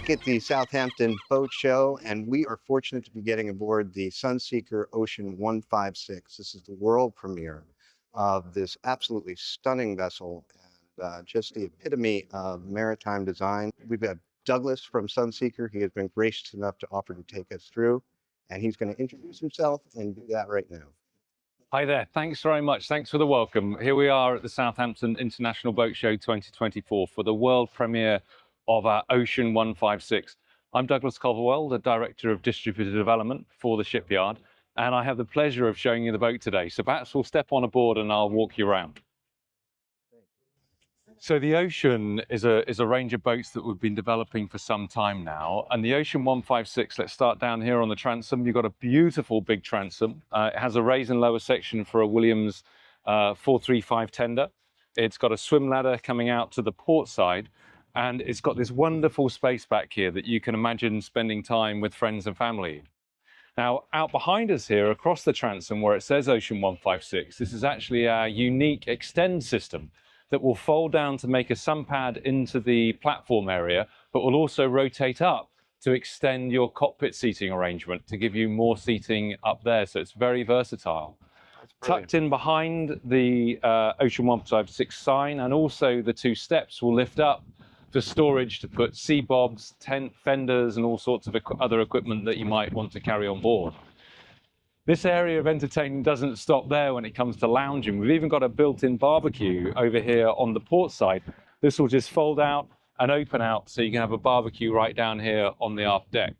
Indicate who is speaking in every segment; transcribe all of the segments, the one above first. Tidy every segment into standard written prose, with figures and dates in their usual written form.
Speaker 1: back at the Southampton Boat Show, and we are fortunate to be getting aboard the Sunseeker Ocean 156. This is the world premiere of this absolutely stunning vessel, and just the epitome of maritime design. We've got Douglas from Sunseeker. He has been gracious enough to offer to take us through, and he's going to introduce himself and do that right now.
Speaker 2: Hi there, thanks very much. Thanks for the welcome. Here we are at the Southampton International Boat Show 2024 for the world premiere of our Ocean 156. I'm Douglas Culverwell, the Director of Distributor Development for the shipyard, and I have the pleasure of showing you the boat today. So perhaps we'll step on aboard and I'll walk you around. So the Ocean is a range of boats that we've been developing for some time now. And the Ocean 156, let's start down here on the transom. You've got a beautiful big transom. It has a raise and lower section for a Williams 435 tender. It's got a swim ladder coming out to the port side. And it's got this wonderful space back here that you can imagine spending time with friends and family. Now, out behind us here, across the transom where it says Ocean 156, this is actually our unique extend system that will fold down to make a sun pad into the platform area, but will also rotate up to extend your cockpit seating arrangement to give you more seating up there. So it's very versatile. Tucked in behind the Ocean 156 sign, and also the two steps will lift up for storage to put sea bobs, tent fenders, and all sorts of other equipment that you might want to carry on board. This area of entertaining doesn't stop there when it comes to lounging. We've even got a built-in barbecue over here on the port side. This will just fold out and open out, so you can have a barbecue right down here on the aft deck.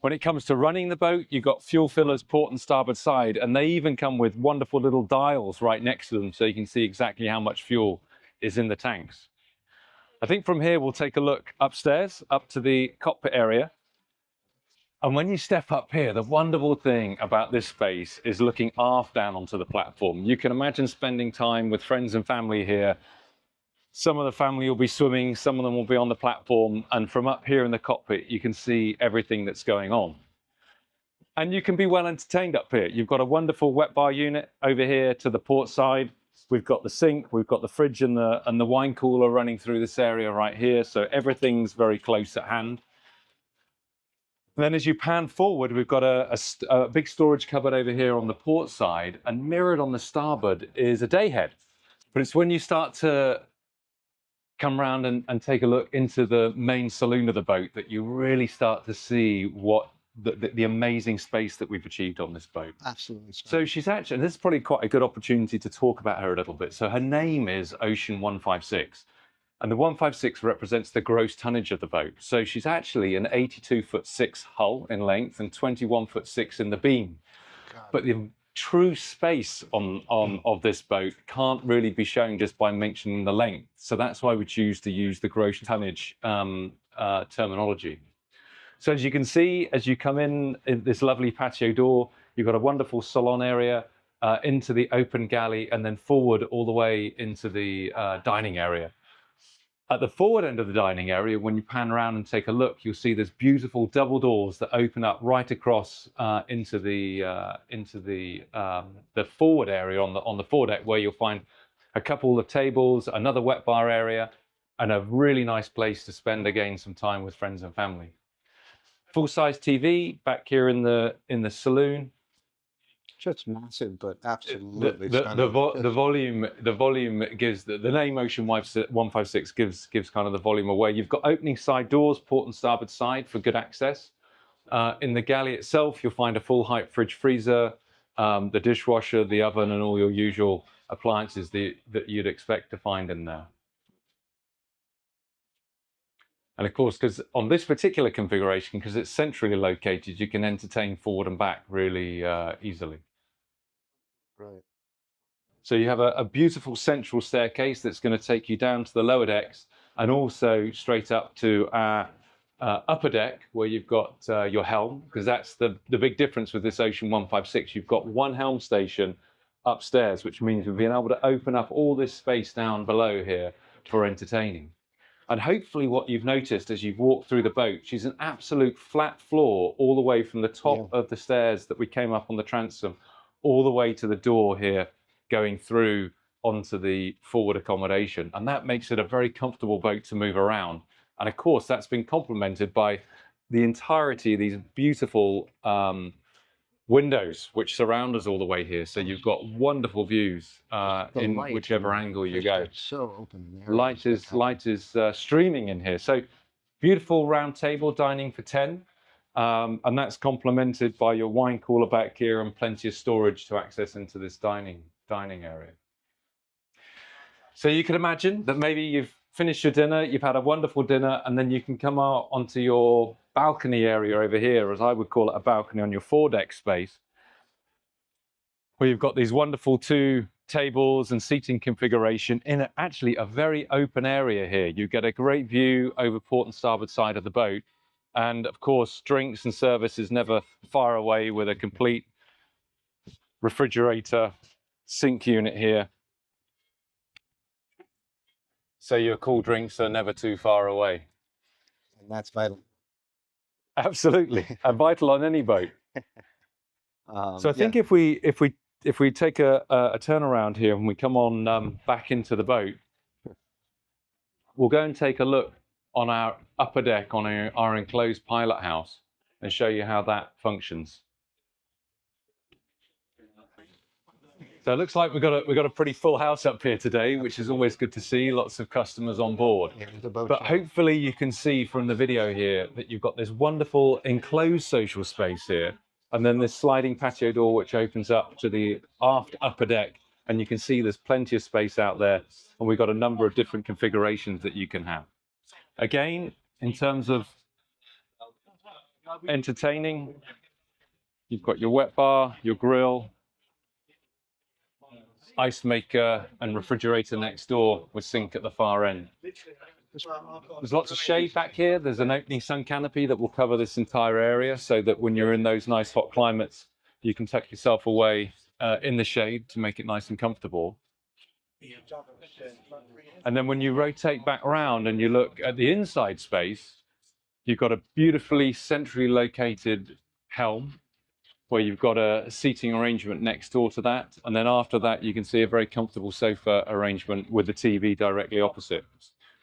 Speaker 2: When it comes to running the boat, you've got fuel fillers port and starboard side, and they even come with wonderful little dials right next to them, so you can see exactly how much fuel is in the tanks. I think from here we'll take a look upstairs, up to the cockpit area. And when you step up here, the wonderful thing about this space is looking aft down onto the platform. You can imagine spending time with friends and family here. Some of the family will be swimming, some of them will be on the platform, and from up here in the cockpit, you can see everything that's going on. And you can be well entertained up here. You've got a wonderful wet bar unit over here to the port side. We've got the sink, we've got the fridge and the wine cooler running through this area right here. So everything's very close at hand. And then as you pan forward, we've got a big storage cupboard over here on the port side, and mirrored on the starboard is a day head. But it's when you start to come around and take a look into the main saloon of the boat that you really start to see what the amazing space that we've achieved on this boat.
Speaker 1: Absolutely.
Speaker 2: So she's actually, and this is probably quite a good opportunity to talk about her a little bit. So her name is Ocean 156, and the 156 represents the gross tonnage of the boat. So she's actually an 82'6" hull in length and 21'6" in the beam. But the true space of this boat can't really be shown just by mentioning the length. So that's why we choose to use the gross tonnage terminology. So as you can see, as you come in this lovely patio door, you've got a wonderful salon area into the open galley, and then forward all the way into the dining area. At the forward end of the dining area, when you pan around and take a look, you'll see there's beautiful double doors that open up right across into the forward area on the foredeck, where you'll find a couple of tables, another wet bar area, and a really nice place to spend again some time with friends and family. Full-size TV back here in the saloon.
Speaker 1: Just massive, but absolutely
Speaker 2: the volume gives the name Ocean 156 gives kind of the volume away. You've got opening side doors, port and starboard side, for good access. In the galley itself, you'll find a full height fridge freezer, the dishwasher, the oven, and all your usual appliances that you'd expect to find in there. And of course, because on this particular configuration, because it's centrally located, you can entertain forward and back really easily.
Speaker 1: Right.
Speaker 2: So you have a beautiful central staircase that's going to take you down to the lower decks, and also straight up to our upper deck, where you've got your helm, because that's the big difference with this Ocean 156. You've got one helm station upstairs, which means we've been able to open up all this space down below here for entertaining. And hopefully what you've noticed as you've walked through the boat, she's an absolute flat floor all the way from the top of the stairs that we came up on the transom, all the way to the door here, going through onto the forward accommodation. And that makes it a very comfortable boat to move around. And of course, that's been complemented by the entirety of these beautiful windows which surround us all the way here. So you've got wonderful views in whichever angle you go.
Speaker 1: So open.
Speaker 2: Light is streaming in here. So beautiful round table dining for 10. And that's complemented by your wine cooler back here and plenty of storage to access into this dining area. So you can imagine that maybe you've finished your dinner, you've had a wonderful dinner, and then you can come out onto your balcony area over here, as I would call it, a balcony on your foredeck space, where you've got these wonderful 2 tables and seating configuration in actually a very open area here. You get a great view over port and starboard side of the boat. And of course, drinks and service is never far away with a complete refrigerator sink unit here. So your cool drinks are never too far away.
Speaker 1: And that's vital.
Speaker 2: Absolutely, and vital on any boat. So I think if we take a turn around here and we come on back into the boat, we'll go and take a look on our upper deck on our enclosed pilot house and show you how that functions. So it looks like we've got a pretty full house up here today, which is always good to see. Lots of customers on board. But hopefully you can see from the video here that you've got this wonderful enclosed social space here, and then this sliding patio door which opens up to the aft upper deck, and you can see there's plenty of space out there, and we've got a number of different configurations that you can have. Again, in terms of entertaining, you've got your wet bar, your grill, ice maker and refrigerator next door with sink at the far end. There's lots of shade back here. There's an opening sun canopy that will cover this entire area so that when you're in those nice hot climates, you can tuck yourself away in the shade to make it nice and comfortable. And then when you rotate back around and you look at the inside space, you've got a beautifully centrally located helm where you've got a seating arrangement next door to that. And then after that, you can see a very comfortable sofa arrangement with the TV directly opposite.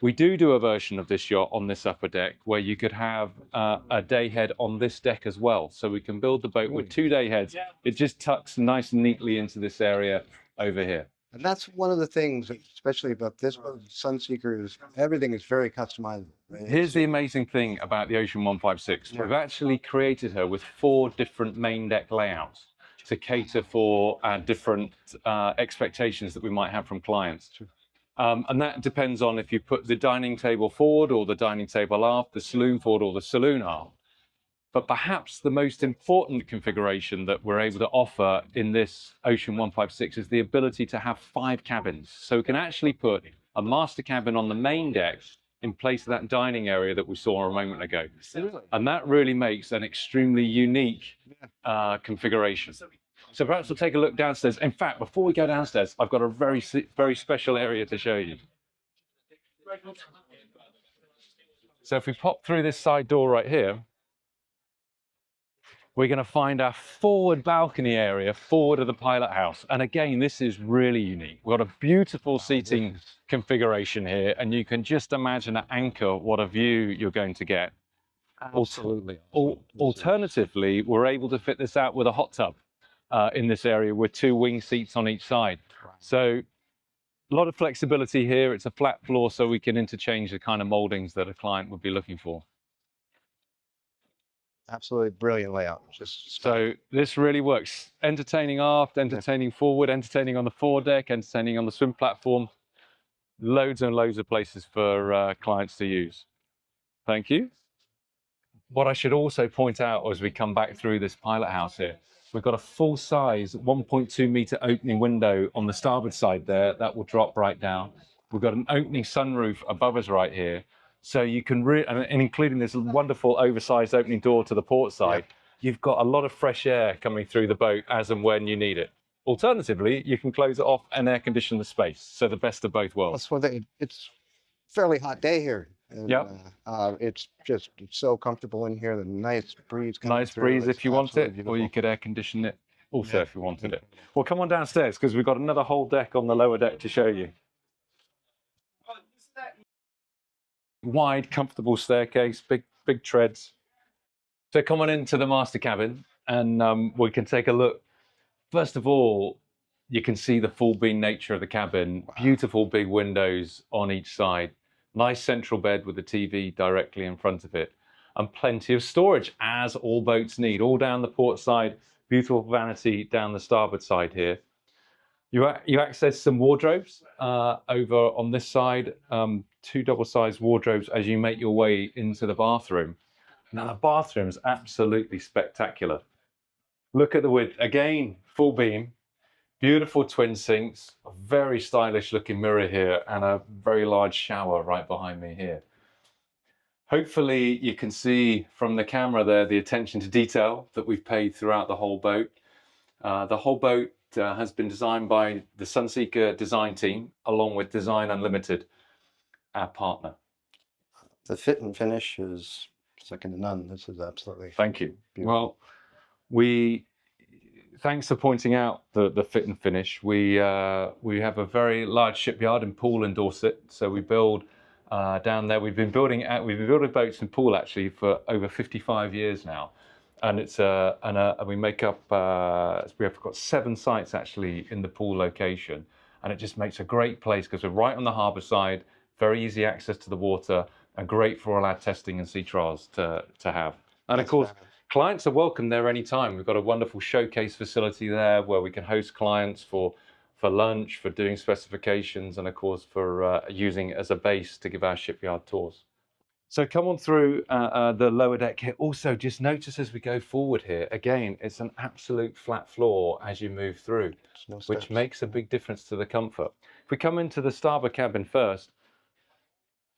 Speaker 2: We do a version of this yacht on this upper deck where you could have a day head on this deck as well. So we can build the boat with 2 day heads. It just tucks nice and neatly into this area over here.
Speaker 1: And that's one of the things, especially about this boat, Sunseeker, is everything is very customizable. Right?
Speaker 2: Here's the amazing thing about the Ocean 156. We've actually created her with 4 different main deck layouts to cater for different expectations that we might have from clients. And that depends on if you put the dining table forward or the dining table aft, the saloon forward or the saloon aft. But perhaps the most important configuration that we're able to offer in this Ocean 156 is the ability to have 5 cabins. So we can actually put a master cabin on the main deck in place of that dining area that we saw a moment ago. And that really makes an extremely unique configuration. So perhaps we'll take a look downstairs. In fact, before we go downstairs, I've got a very special area to show you. So if we pop through this side door right here, we're going to find our forward balcony area forward of the pilot house. And again, this is really unique. We've got a beautiful seating configuration here, and you can just imagine at anchor what a view you're going to get.
Speaker 1: Absolutely.
Speaker 2: Alternatively, we're able to fit this out with a hot tub in this area with 2 wing seats on each side. So a lot of flexibility here. It's a flat floor, so we can interchange the kind of moldings that a client would be looking for.
Speaker 1: Absolutely brilliant layout.
Speaker 2: So this really works. Entertaining aft, entertaining forward, entertaining on the foredeck, entertaining on the swim platform. Loads and loads of places for clients to use. Thank you. What I should also point out as we come back through this pilot house here, we've got a full-size 1.2 meter opening window on the starboard side there. That will drop right down. We've got an opening sunroof above us right here. So you can, and including this wonderful oversized opening door to the port side, you've got a lot of fresh air coming through the boat as and when you need it. Alternatively, you can close it off and air condition the space. So the best of both worlds.
Speaker 1: That's one thing. It's a fairly hot day here. And, it's so comfortable in here. The nice breeze coming
Speaker 2: Nice
Speaker 1: through.
Speaker 2: breeze if you want it,
Speaker 1: beautiful.
Speaker 2: or you could air condition it also if you wanted it. Well, come on downstairs because we've got another whole deck on the lower deck to show you. Wide, comfortable staircase, big treads. So come on into the master cabin, and we can take a look. First of all, you can see the full beam nature of the cabin. Beautiful big windows on each side. Nice central bed with the TV directly in front of it. And plenty of storage, as all boats need. All down the port side, beautiful vanity down the starboard side here. You access some wardrobes over on this side, two double-sized wardrobes as you make your way into the bathroom. Now, the bathroom's absolutely spectacular. Look at the width. Again, full beam. Beautiful twin sinks, a very stylish looking mirror here, and a very large shower right behind me here. Hopefully you can see from the camera there the attention to detail that we've paid throughout the whole boat. The whole boat has been designed by the Sunseeker design team, along with Design Unlimited, our partner.
Speaker 1: The fit and finish is second to none. This is absolutely
Speaker 2: Thank you.
Speaker 1: beautiful.
Speaker 2: Well, thanks for pointing out the fit and finish. We have a very large shipyard in Poole in Dorset, so we build down there. We've been building boats in Poole actually for over 55 years now, and we make up we have got 7 sites actually in the Poole location, and it just makes a great place because we're right on the harbour side, very easy access to the water, and great for all our testing and sea trials to have. And of course, clients are welcome there anytime. We've got a wonderful showcase facility there where we can host clients for lunch, for doing specifications, and of course for using it as a base to give our shipyard tours. So come on through the lower deck here. Also, just notice as we go forward here, again, it's an absolute flat floor as you move through, which makes a big difference to the comfort. If we come into the starboard cabin first,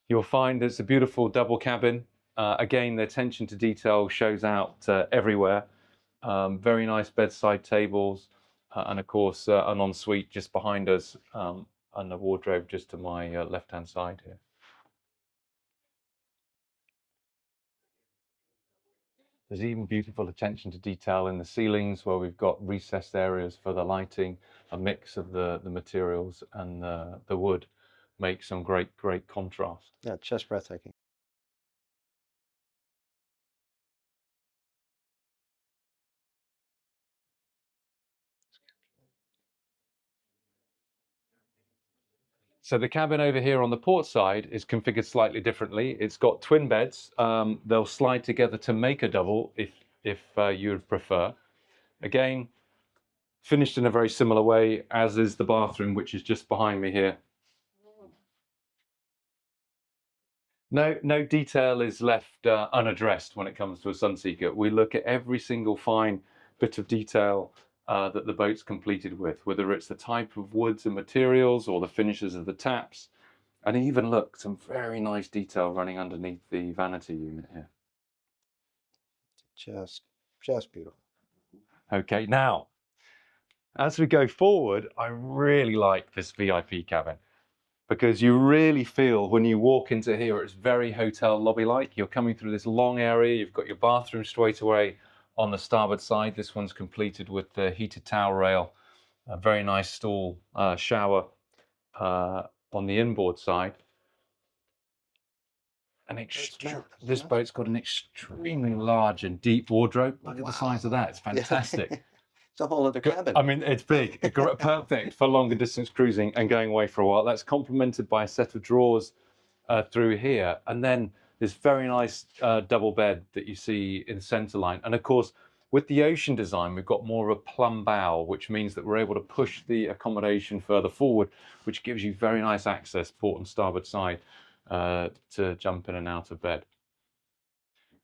Speaker 2: you'll find it's a beautiful double cabin. Again, the attention to detail shows out everywhere. Very nice bedside tables, and of course an ensuite just behind us, and a wardrobe just to my left-hand side here. There's even beautiful attention to detail in the ceilings where we've got recessed areas for the lighting. A mix of the materials and the wood makes some great contrast.
Speaker 1: Yeah, just breathtaking.
Speaker 2: So the cabin over here on the port side is configured slightly differently. It's got twin beds. They'll slide together to make a double if you would prefer. Again, finished in a very similar way as is the bathroom, which is just behind me here. No detail is left unaddressed when it comes to a Sunseeker. We look at every single fine bit of detail that the boat's completed with, whether it's the type of woods and materials or the finishes of the taps, and even look, some very nice detail running underneath the vanity unit here.
Speaker 1: Just beautiful.
Speaker 2: Okay, now, as we go forward, I really like this VIP cabin, because you really feel when you walk into here, it's very hotel lobby-like. You're coming through this long area. You've got your bathroom straight away on the starboard side. This one's completed with the heated towel rail, a very nice stall shower on the inboard side. This boat's got an extremely large and deep wardrobe. Look at the size of that. It's fantastic.
Speaker 1: It's a whole other cabin.
Speaker 2: I mean, it's big, perfect for longer distance cruising and going away for a while. That's complemented by a set of drawers through here. And then this very nice double bed that you see in the center line. And of course, with the Ocean design, we've got more of a plumb bow, which means that we're able to push the accommodation further forward, which gives you very nice access, port and starboard side, to jump in and out of bed.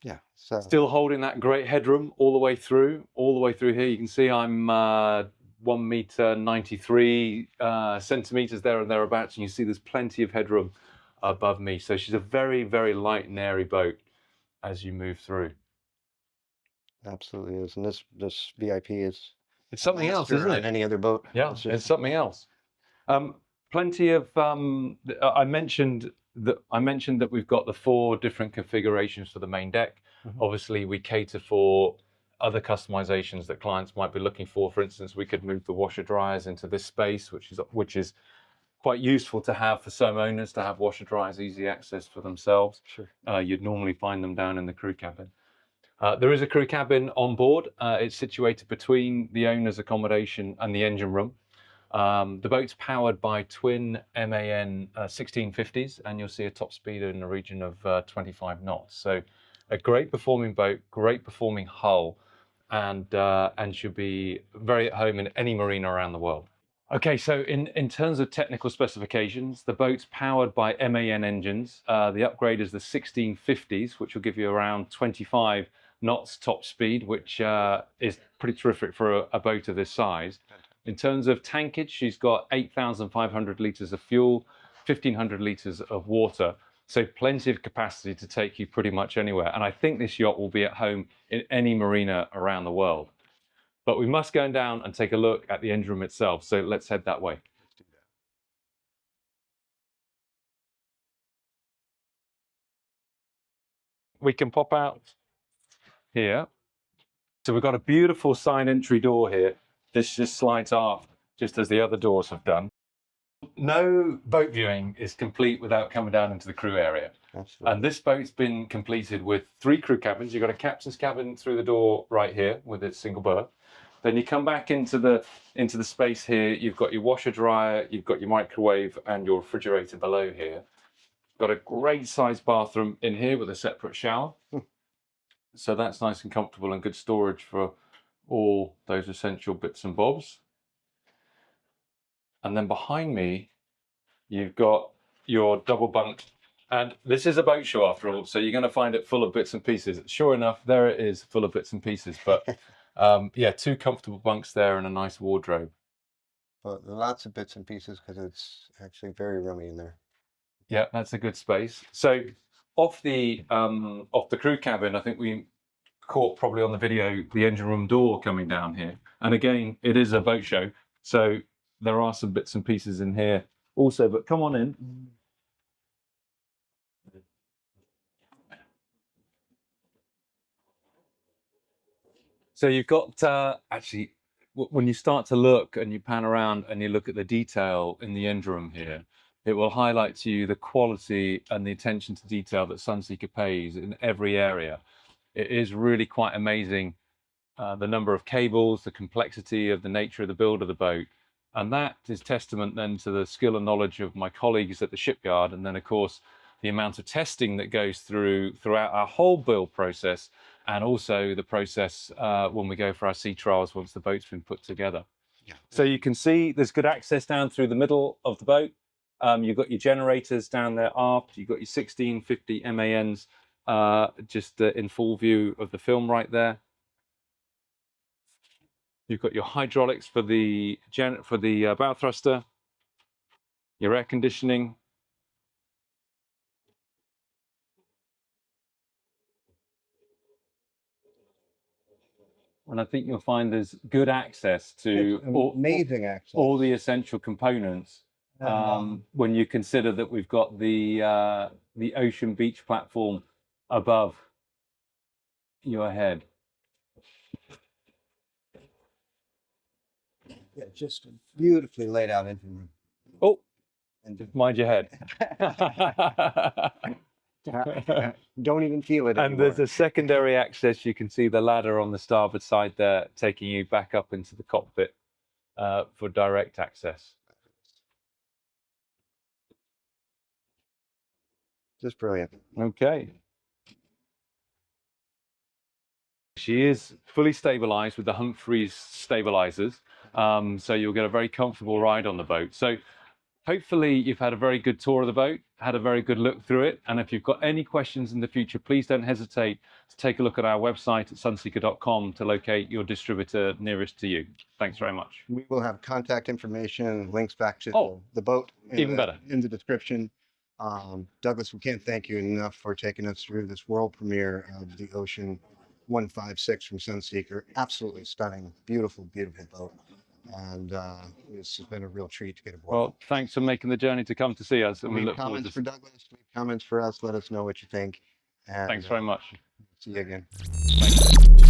Speaker 1: Yeah.
Speaker 2: Still holding that great headroom all the way through here. You can see I'm 1.93 centimeters there and thereabouts, and you see there's plenty of headroom above me. So she's a very, very light and airy boat as you move through.
Speaker 1: Absolutely is, and this VIP is.
Speaker 2: It's something else, isn't it?
Speaker 1: Any other boat?
Speaker 2: Yeah, it's something else. Plenty of. I mentioned that we've got the 4 different configurations for the main deck. Mm-hmm. Obviously, we cater for other customizations that clients might be looking for. For instance, we could move the washer dryers into this space, which is quite useful to have for some owners to have washer dryers, easy access for themselves.
Speaker 1: Sure.
Speaker 2: You'd normally find them down in the crew cabin. There is a crew cabin on board. It's situated between the owner's accommodation and the engine room. The boat's powered by twin MAN 1650s, and you'll see a top speed in the region of 25 knots. So a great performing boat, great performing hull, and should be very at home in any marina around the world. Okay, so in terms of technical specifications, the boat's powered by MAN engines. The upgrade is the 1650s, which will give you around 25 knots top speed, which is pretty terrific for a boat of this size. In terms of tankage, she's got 8,500 litres of fuel, 1,500 litres of water, so plenty of capacity to take you pretty much anywhere. And I think this yacht will be at home in any marina around the world. But we must go down and take a look at the engine room itself, so let's head that way. We can pop out here. So we've got a beautiful side entry door here. This just slides off, just as the other doors have done. No boat viewing is complete without coming down into the crew area.
Speaker 1: Absolutely.
Speaker 2: And this boat's been completed with 3 crew cabins. You've got a captain's cabin through the door right here with its single berth. Then you come back into the space here. You've got your washer dryer, you've got your microwave and your refrigerator below here. Got a great sized bathroom in here with a separate shower. So that's nice and comfortable and good storage for all those essential bits and bobs. And then behind me, you've got your double bunk. And this is a boat show after all, so you're going to find it full of bits and pieces. Sure enough, there it is, full of bits and pieces. But yeah, 2 comfortable bunks there and a nice wardrobe.
Speaker 1: But lots of bits and pieces because it's actually very roomy in there.
Speaker 2: Yeah, that's a good space. So off the crew cabin, I think we caught probably on the video the engine room door coming down here. And again, it is a boat show, so there are some bits and pieces in here also. But come on in. So you've got actually, when you start to look and you pan around and you look at the detail in the engine room here, it will highlight to you the quality and the attention to detail that Sunseeker pays in every area. It is really quite amazing, the number of cables, the complexity of the nature of the build of the boat. And that is testament then to the skill and knowledge of my colleagues at the shipyard. And then, of course, the amount of testing that goes throughout our whole build process, and also the process when we go for our sea trials once the boat's been put together. Yeah. So you can see there's good access down through the middle of the boat. You've got your generators down there aft. You've got your 1650 MANs just in full view of the film right there. You've got your hydraulics for the bow thruster, your air conditioning. And I think you'll find there's good access to all the essential components. When you consider that we've got the ocean beach platform above your head.
Speaker 1: Yeah, just a beautifully laid out engine room.
Speaker 2: Oh, and mind your head.
Speaker 1: Don't even feel it
Speaker 2: And
Speaker 1: anymore.
Speaker 2: there's a secondary access. You can see the ladder on the starboard side there, taking you back up into the cockpit for direct access.
Speaker 1: Just brilliant.
Speaker 2: Okay. She is fully stabilized with the Humphreys stabilizers, so you'll get a very comfortable ride on the boat. So hopefully you've had a very good tour of the boat, had a very good look through it. And if you've got any questions in the future, please don't hesitate to take a look at our website at sunseeker.com to locate your distributor nearest to you. Thanks very much.
Speaker 1: We will have contact information, links back to the boat
Speaker 2: even better
Speaker 1: in the description. Douglas, we can't thank you enough for taking us through this world premiere of the Ocean 156 from Sunseeker. Absolutely stunning, beautiful, beautiful boat. And it's been a real treat to get aboard.
Speaker 2: Well, thanks for making the journey to come to see us. And we look forward
Speaker 1: comments for Douglas, leave comments for us. Let us know what you think. And,
Speaker 2: thanks very much.
Speaker 1: See you again.
Speaker 2: Thanks.